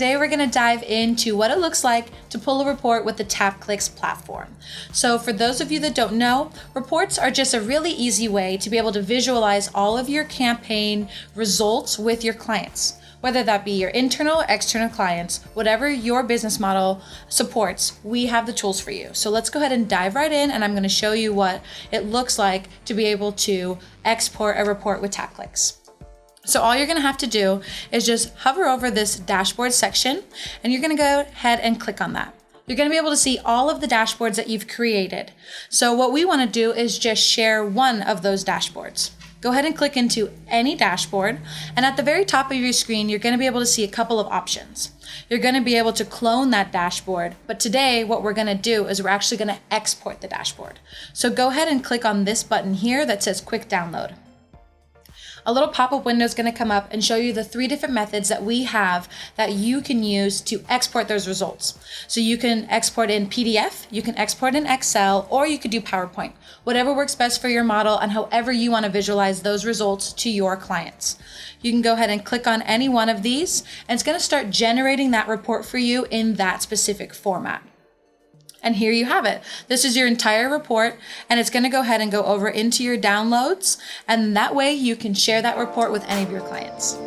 today we're going to dive into what it looks like to pull a report with the TapClicks platform. So for those of you that don't know, reports are just a really easy way to be able to visualize all of your campaign results with your clients. Whether that be your internal or external clients, whatever your business model supports, we have the tools for you. So let's go ahead and dive right in, and I'm going to show you what it looks like to be able to export a report with TapClicks. So all you're going to have to do is just hover over this dashboard section, and you're going to go ahead and click on that. You're going to be able to see all of the dashboards that you've created. So what we want to do is just share one of those dashboards. Go ahead and click into any dashboard, and at the very top of your screen, you're going to be able to see a couple of options. You're going to be able to clone that dashboard, but today what we're going to do is we're actually going to export the dashboard. So go ahead and click on this button here that says Quick Download. A little pop-up window is going to come up and show you the 3 different methods that we have that you can use to export those results. So you can export in PDF, you can export in Excel, or you could do PowerPoint. Whatever works best for your model and however you want to visualize those results to your clients. You can go ahead and click on any one of these, and it's going to start generating that report for you in that specific format. And here you have it. This is your entire report, and it's going to go ahead and go over into your downloads, and that way you can share that report with any of your clients.